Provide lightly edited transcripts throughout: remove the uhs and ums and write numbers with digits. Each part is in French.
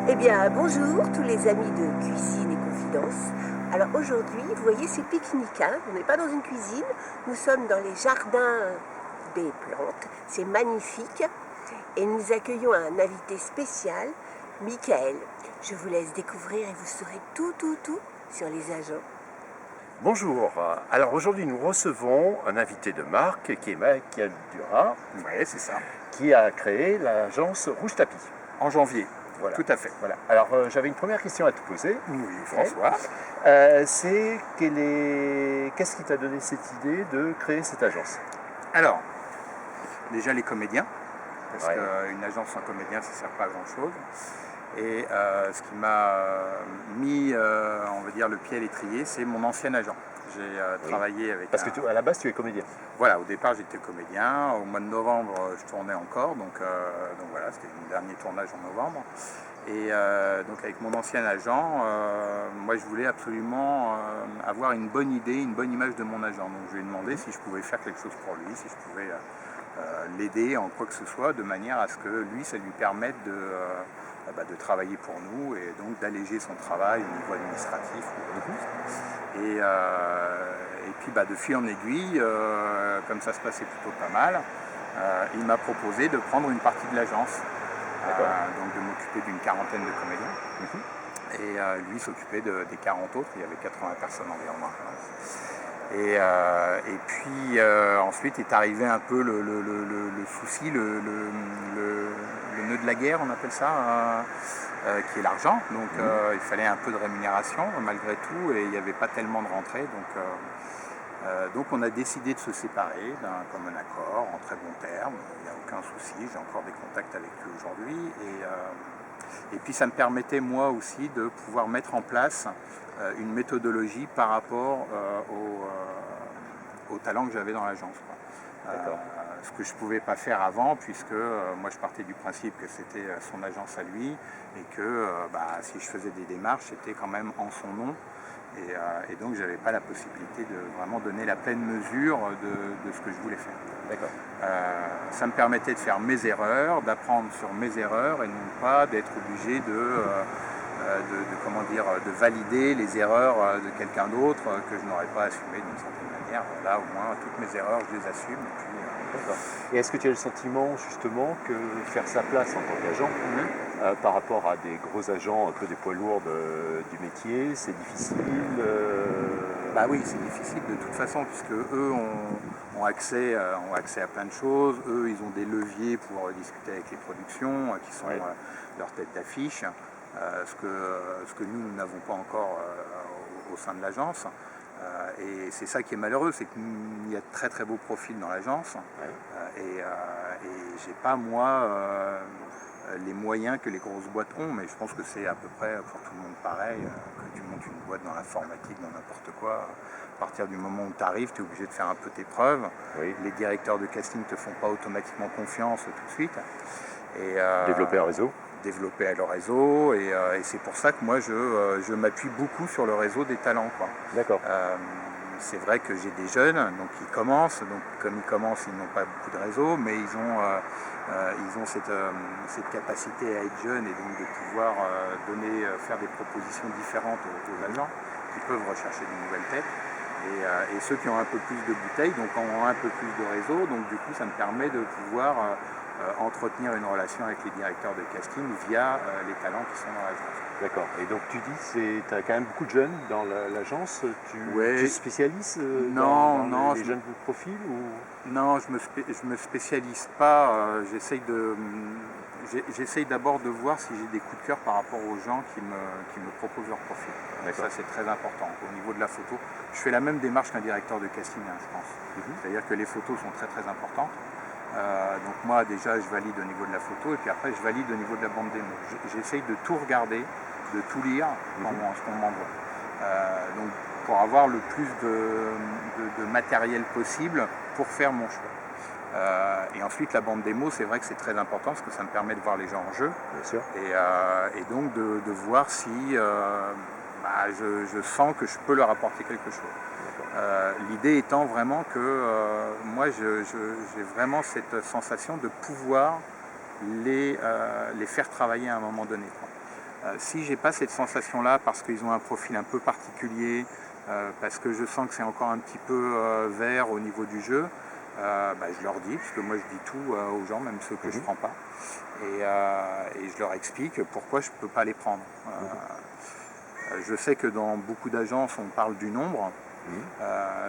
Eh bien, bonjour tous les amis de Cuisine et Confidence. Alors aujourd'hui, vous voyez, c'est pique-nique, hein. On n'est pas dans une cuisine, nous sommes dans les jardins des plantes. C'est magnifique. Et nous accueillons un invité spécial, Michael. Je vous laisse découvrir et vous saurez tout sur les agents. Bonjour, alors aujourd'hui nous recevons un invité de marque qui est Michael Duras, Oui, c'est ça. qui a créé l'agence Rouge Tapis. En janvier, Voilà. tout à fait. Voilà. Alors j'avais une première question à te poser. Oui, François. C'est qu'est-ce qui t'a donné cette idée de créer cette agence? Alors, déjà les comédiens, parce Ouais. qu'une agence sans comédiens, ça ne sert pas à grand-chose. Et ce qui m'a mis, on va dire, le pied à l'étrier, c'est mon ancien agent. J'ai Oui. travaillé avec Parce que à la base tu es comédien. Voilà, au départ j'étais comédien, au mois de novembre je tournais encore, donc voilà, c'était mon dernier tournage en novembre. Et donc avec mon ancien agent, moi je voulais absolument avoir une bonne idée, une bonne image de mon agent. Donc je lui ai demandé si je pouvais faire quelque chose pour lui, si je pouvais l'aider en quoi que ce soit, de manière à ce que lui, ça lui permette de travailler pour nous et donc d'alléger son travail au niveau administratif. Et puis de fil en aiguille, comme ça se passait plutôt pas mal, il m'a proposé de prendre une partie de l'agence, donc de m'occuper d'une quarantaine de comédiens. Et lui s'occupait des 40 autres, il y avait 80 personnes environ dans l'agence. Et puis ensuite est arrivé un peu le souci, le nœud de la guerre, on appelle ça, qui est l'argent. Donc il fallait un peu de rémunération malgré tout et il n'y avait pas tellement de rentrée. Donc on a décidé de se séparer d'un commun accord, en très bons termes, il n'y a aucun souci, j'ai encore des contacts avec lui aujourd'hui. Et puis ça me permettait moi aussi de pouvoir mettre en place une méthodologie par rapport aux talents que j'avais dans l'agence. Ce que je ne pouvais pas faire avant, puisque moi je partais du principe que c'était son agence à lui, et que si je faisais des démarches, c'était quand même en son nom. Et donc je n'avais pas la possibilité de vraiment donner la pleine mesure de ce que je voulais faire. D'accord. Ça me permettait de faire mes erreurs, d'apprendre sur mes erreurs et non pas d'être obligé de valider les erreurs de quelqu'un d'autre que je n'aurais pas assumé d'une certaine manière. Là au moins toutes mes erreurs je les assume. D'accord. Et est-ce que tu as le sentiment justement que faire sa place en tant qu'agent par rapport à des gros agents, un peu des poids lourds du métier, c'est difficile Oui, c'est difficile de toute façon, puisque eux ont accès à plein de choses. Eux, ils ont des leviers pour discuter avec les productions, qui sont leur tête d'affiche, ce que nous n'avons pas encore au sein de l'agence. Et c'est ça qui est malheureux, c'est qu'il y a de très très beaux profils dans l'agence. Et j'ai pas moi les moyens que les grosses boîtes ont, mais je pense que c'est à peu près pour tout le monde pareil, que tu montes une boîte dans l'informatique, dans n'importe quoi, à partir du moment où tu arrives, tu es obligé de faire un peu tes preuves. Les directeurs de casting ne te font pas automatiquement confiance tout de suite. Et, développer un réseau. Développer leur réseau, et c'est pour ça que moi je m'appuie beaucoup sur le réseau des talents. D'accord. C'est vrai que j'ai des jeunes donc qui commencent, donc comme ils commencent ils n'ont pas beaucoup de réseau, mais ils ont cette capacité à être jeunes et donc de pouvoir faire des propositions différentes aux agents qui peuvent rechercher de nouvelles têtes. Et ceux qui ont un peu plus de bouteilles donc ont un peu plus de réseau, donc du coup ça me permet de pouvoir entretenir une relation avec les directeurs de casting via les talents qui sont dans l'agence. D'accord. Et donc tu dis tu as quand même beaucoup de jeunes dans l'agence. Tu spécialises dans les jeunes profils ou... Non, je me spécialise pas. J'essaye d'abord de voir si j'ai des coups de cœur par rapport aux gens qui me proposent leur profil. Ça c'est très important. Au niveau de la photo, je fais la même démarche qu'un directeur de casting, je pense. C'est-à-dire que les photos sont très très importantes. Donc moi déjà je valide au niveau de la photo et puis après je valide au niveau de la bande démo. J'essaye de tout regarder, de tout lire ce qu'on m'envoie. Donc pour avoir le plus de matériel possible pour faire mon choix. Et ensuite la bande démo, c'est vrai que c'est très important parce que ça me permet de voir les gens en jeu. Bien sûr. Et donc de voir si je sens que je peux leur apporter quelque chose. L'idée étant vraiment que moi j'ai vraiment cette sensation de pouvoir les faire travailler à un moment donné. Si j'ai pas cette sensation-là parce qu'ils ont un profil un peu particulier, parce que je sens que c'est encore un petit peu vert au niveau du jeu, je leur dis, parce que moi je dis tout aux gens, même ceux que je prends pas, et je leur explique pourquoi je peux pas les prendre. Je sais que dans beaucoup d'agences on parle du nombre.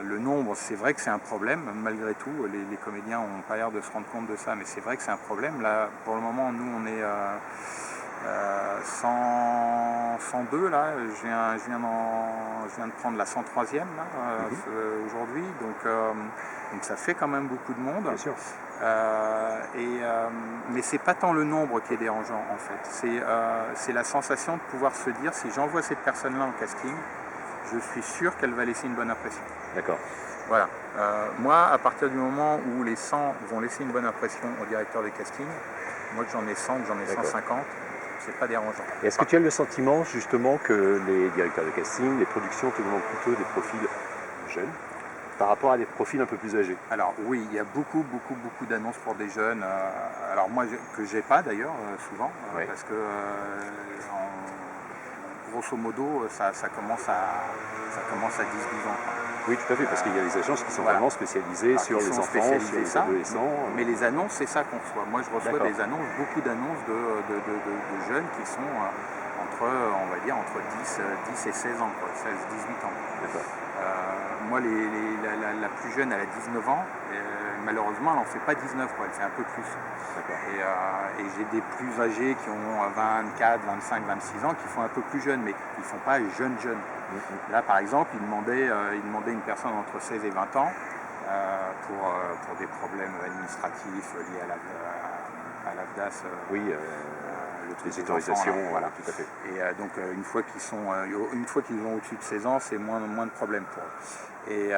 Le nombre, c'est vrai que c'est un problème, malgré tout, les comédiens n'ont pas l'air de se rendre compte de ça, mais c'est vrai que c'est un problème. Là, pour le moment, nous on est 102 là, je viens de prendre la 103e là, aujourd'hui, donc ça fait quand même beaucoup de monde. Bien sûr. Mais c'est pas tant le nombre qui est dérangeant en fait, c'est la sensation de pouvoir se dire, si j'envoie cette personne-là en casting, je suis sûr qu'elle va laisser une bonne impression. D'accord. Voilà. Moi, à partir du moment où les 100 vont laisser une bonne impression au directeur de casting, moi que j'en ai 100, que j'en ai 150, c'est pas dérangeant. Et est-ce que tu as le sentiment justement que les directeurs de casting, les productions te demandent plutôt des profils jeunes par rapport à des profils un peu plus âgés? Alors oui, il y a beaucoup d'annonces pour des jeunes. Alors moi, que j'ai pas d'ailleurs souvent, parce que grosso modo, ça commence à 10-12 ans. Oui, tout à fait, parce qu'il y a des agences qui sont vraiment spécialisées sur les enfants, sur les adolescents. Mais les annonces, c'est ça qu'on reçoit. Moi, je reçois des annonces, beaucoup d'annonces de jeunes qui sont entre 10 et 16 ans, 16-18 ans. Moi, la plus jeune, elle a 19 ans. Malheureusement, elle n'en fait pas 19, elle fait un peu plus. Et j'ai des plus âgés qui ont 24, 25, 26 ans qui font un peu plus jeunes, mais ils ne font pas jeunes. Là, par exemple, ils demandaient une personne entre 16 et 20 ans pour des problèmes administratifs liés à l'AFDAS. Les autorisations, enfants, voilà. Tout à fait. Et donc une fois qu'ils ont au-dessus de 16 ans, c'est moins de problèmes pour eux. Et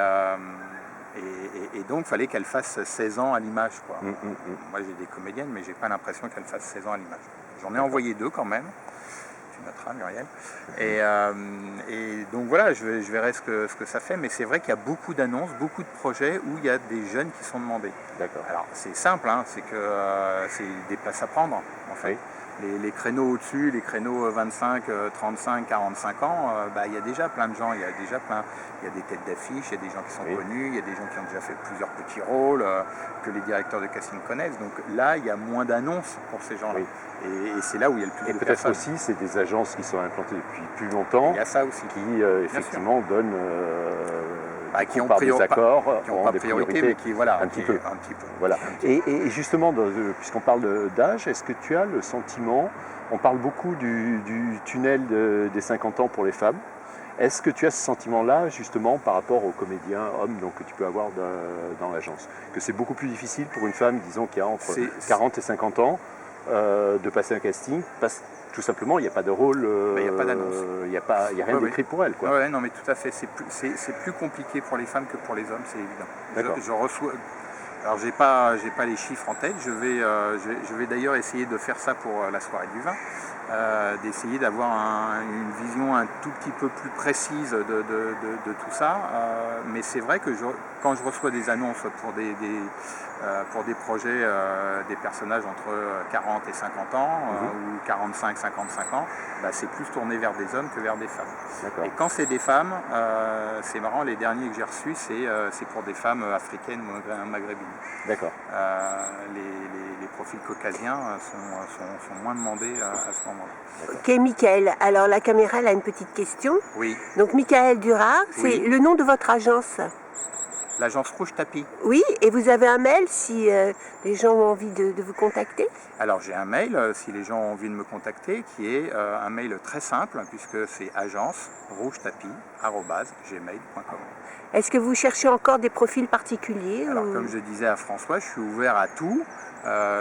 donc il fallait qu'elle fasse 16 ans à l'image. Moi j'ai des comédiennes, mais j'ai pas l'impression qu'elle fasse 16 ans à l'image. J'en ai envoyé 2 quand même. Tu noteras, Muriel. Et donc voilà, je verrai ce que ça fait, mais c'est vrai qu'il y a beaucoup d'annonces, beaucoup de projets où il y a des jeunes qui sont demandés. D'accord. Alors c'est simple, c'est que c'est des places à prendre en fait. Oui. Les créneaux au-dessus, les créneaux 25, 35, 45 ans, il y a déjà plein de gens, il y a des têtes d'affiche, il y a des gens qui sont connus, il y a des gens qui ont déjà fait plusieurs petits rôles que les directeurs de casting connaissent. Donc là, il y a moins d'annonces pour ces gens-là. Oui. Et c'est là où il y a le plus de peut-être personnes. aussi, c'est des agences qui sont implantées depuis plus longtemps. Il y a ça aussi. Qui effectivement donnent qui ont par des accords, qui ont pas des priorité, mais qui un petit peu. Voilà. Et justement, puisqu'on parle d'âge, est-ce que tu as le sentiment, on parle beaucoup du tunnel des 50 ans pour les femmes, est-ce que tu as ce sentiment-là justement par rapport aux comédiens hommes que tu peux avoir dans l'agence, que c'est beaucoup plus difficile pour une femme, disons, qui a entre 40 et 50 ans, de passer un casting, tout simplement, il n'y a pas de rôle, il n'y a pas d'annonce. Il n'y a rien d'écrit pour elle. Oui, non, mais tout à fait. C'est plus compliqué pour les femmes que pour les hommes, c'est évident. Je reçois. Alors, j'ai pas les chiffres en tête. Je vais d'ailleurs essayer de faire ça pour la soirée du vin, d'essayer d'avoir une vision un tout petit peu plus précise de tout ça. Mais c'est vrai que quand je reçois des annonces pour des projets, des personnages entre 40 et 50 ans ou 45, 55 ans, c'est plus tourné vers des hommes que vers des femmes. Et quand c'est des femmes, c'est marrant, les derniers que j'ai reçus, c'est pour des femmes africaines ou maghrébines. D'accord. Les profils caucasiens sont moins demandés à ce moment-là. Ok, Michael. Alors la caméra, elle a une petite question. Oui. Donc Michael Durard, c'est le nom de votre agence? L'agence Rouge Tapis. Oui, et vous avez un mail si les gens ont envie de vous contacter? Alors j'ai un mail si les gens ont envie de me contacter qui est un mail très simple puisque c'est agence-rouge-tapis@gmail.com. Est-ce que vous cherchez encore des profils particuliers? Alors comme je disais à François, je suis ouvert à tout.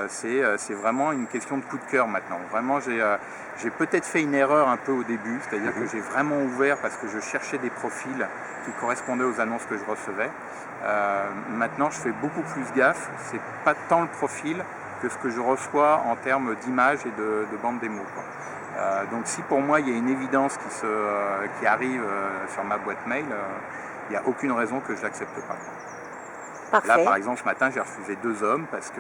C'est vraiment une question de coup de cœur maintenant. Vraiment, j'ai peut-être fait une erreur un peu au début, c'est-à-dire que j'ai vraiment ouvert parce que je cherchais des profils qui correspondaient aux annonces que je recevais. Maintenant, je fais beaucoup plus gaffe. C'est pas tant le profil que ce que je reçois en termes d'image et de bande démo. Donc si pour moi il y a une évidence qui arrive sur ma boîte mail, il n'y a aucune raison que je ne l'accepte pas. Parfait. Là, par exemple, ce matin, j'ai refusé 2 hommes parce que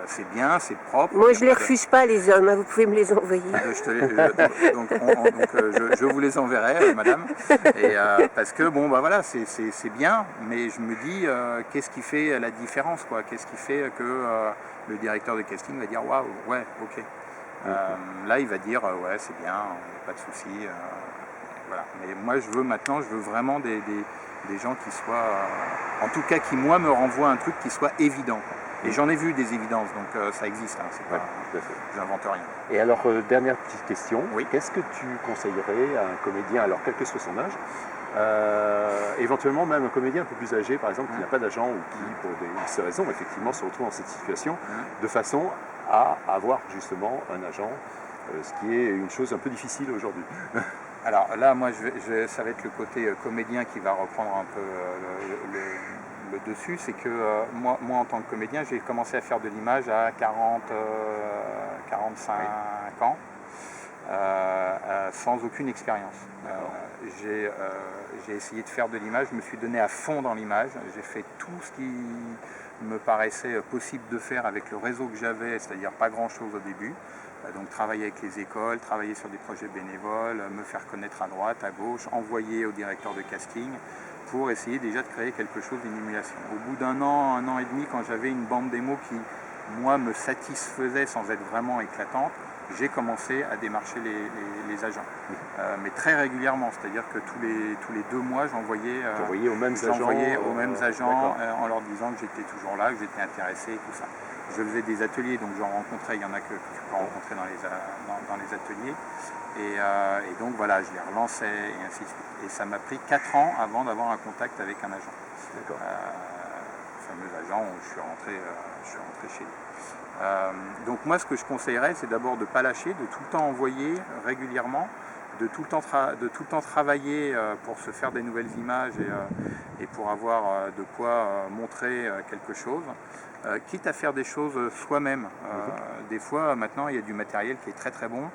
c'est bien, c'est propre. Moi, je les refuse pas, les hommes, hein, vous pouvez me les envoyer. Je vous les enverrai, madame. Et, parce que, bon, bah voilà, c'est bien, mais je me dis, qu'est-ce qui fait la différence, quoi? Qu'est-ce qui fait que le directeur de casting va dire, waouh, ouais, ok. Là, il va dire, ouais, c'est bien, pas de souci. Voilà. Mais moi, je veux vraiment des gens qui soient, en tout cas, qui, moi, me renvoient un truc qui soit évident. Et j'en ai vu des évidences, donc ça existe, hein, c'est pas, j'invente rien. Et alors, dernière petite question, oui. Qu'est-ce que tu conseillerais à un comédien, alors quel que soit son âge, éventuellement même un comédien un peu plus âgé, par exemple, qui n'a pas d'agent ou qui, pour des raisons, effectivement, se retrouve dans cette situation, de façon à avoir justement un agent, ce qui est une chose un peu difficile aujourd'hui. Alors là, moi, ça va être le côté comédien qui va reprendre un peu le dessus. C'est que moi, en tant que comédien, j'ai commencé à faire de l'image à 45 ans, sans aucune expérience. J'ai essayé de faire de l'image, je me suis donné à fond dans l'image. J'ai fait tout ce qui me paraissait possible de faire avec le réseau que j'avais, c'est-à-dire pas grand-chose au début. Donc travailler avec les écoles, travailler sur des projets bénévoles, me faire connaître à droite, à gauche, envoyer au directeur de casting pour essayer déjà de créer quelque chose d'une émulation. Au bout d'un an et demi, quand j'avais une bande démo qui, moi, me satisfaisait sans être vraiment éclatante, j'ai commencé à démarcher les agents. Mais très régulièrement, c'est-à-dire que tous les 2 mois, j'envoyais aux mêmes agents en leur disant que j'étais toujours là, que j'étais intéressé et tout ça. Je faisais des ateliers, donc j'en rencontrais, il y en a que tu peux rencontrer dans les ateliers. Et donc voilà, je les relançais et ainsi de suite. Et ça m'a pris 4 ans avant d'avoir un contact avec un agent. Le fameux agent où je suis rentré chez lui. Donc moi, ce que je conseillerais, c'est d'abord de ne pas lâcher, de tout le temps envoyer régulièrement, de tout le temps travailler pour se faire des nouvelles images et pour avoir de quoi montrer quelque chose. Quitte à faire des choses soi-même. Des fois, maintenant, il y a du matériel qui est très très bon.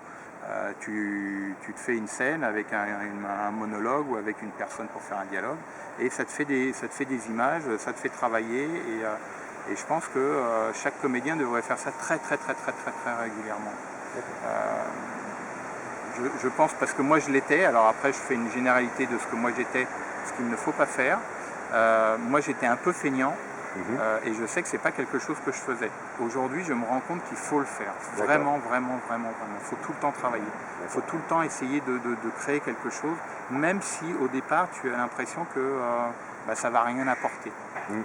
Tu te fais une scène avec un monologue ou avec une personne pour faire un dialogue et ça te fait des images, ça te fait travailler et je pense que chaque comédien devrait faire ça très régulièrement. Je pense parce que moi je l'étais, alors après je fais une généralité de ce que moi j'étais, ce qu'il ne faut pas faire. Moi j'étais un peu feignant. Et je sais que c'est pas quelque chose que je faisais. Aujourd'hui, je me rends compte qu'il faut le faire. Vraiment. Il faut tout le temps travailler. Il faut tout le temps essayer de créer quelque chose, même si au départ, tu as l'impression que ça va rien apporter.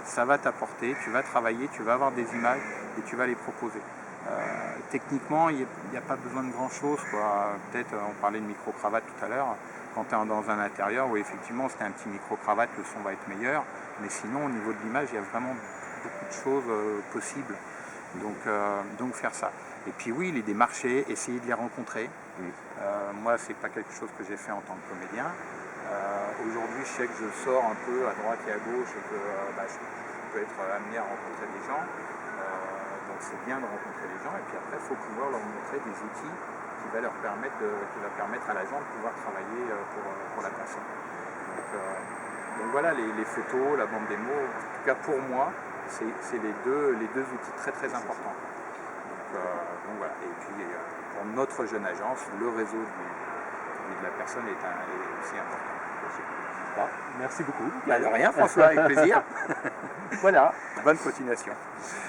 Ça va t'apporter, tu vas travailler, tu vas avoir des images et tu vas les proposer. Techniquement, il n'y a pas besoin de grand-chose. Peut-être, on parlait de micro-cravate tout à l'heure. Quand tu es dans un intérieur où effectivement c'était un petit micro-cravate, le son va être meilleur. Mais sinon, au niveau de l'image, il y a vraiment beaucoup de choses possibles. Donc faire ça. Et puis oui, les démarcher, essayer de les rencontrer. Moi, c'est pas quelque chose que j'ai fait en tant que comédien. Aujourd'hui, je sais que je sors un peu à droite et à gauche et que je peux être amené à rencontrer des gens. Donc c'est bien de rencontrer les gens. Et puis après, il faut pouvoir leur montrer des outils qui va permettre à l'agent de pouvoir travailler pour la personne. Donc voilà, les photos, la bande démo, en tout cas pour moi, c'est les deux outils très importants. Donc voilà. Et puis pour notre jeune agence, le réseau de la personne est aussi important. Ah, merci beaucoup. De rien, François, avec plaisir. Voilà. Bonne continuation.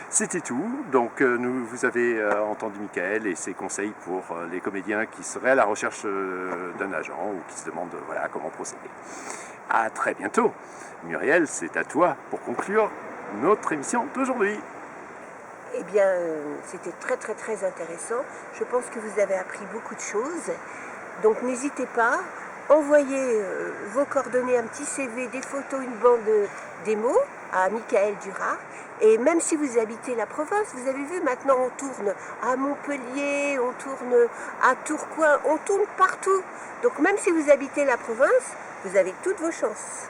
C'était tout. Donc vous avez entendu Michael et ses conseils pour les comédiens qui seraient à la recherche d'un agent ou qui se demandent comment procéder. À très bientôt. Muriel, c'est à toi pour conclure notre émission d'aujourd'hui. Eh bien, c'était très intéressant. Je pense que vous avez appris beaucoup de choses. Donc n'hésitez pas, envoyez vos coordonnées, un petit CV, des photos, une bande démo à Michael Durard. Et même si vous habitez la province, vous avez vu, maintenant on tourne à Montpellier, on tourne à Tourcoing, on tourne partout. Donc même si vous habitez la province, vous avez toutes vos chances.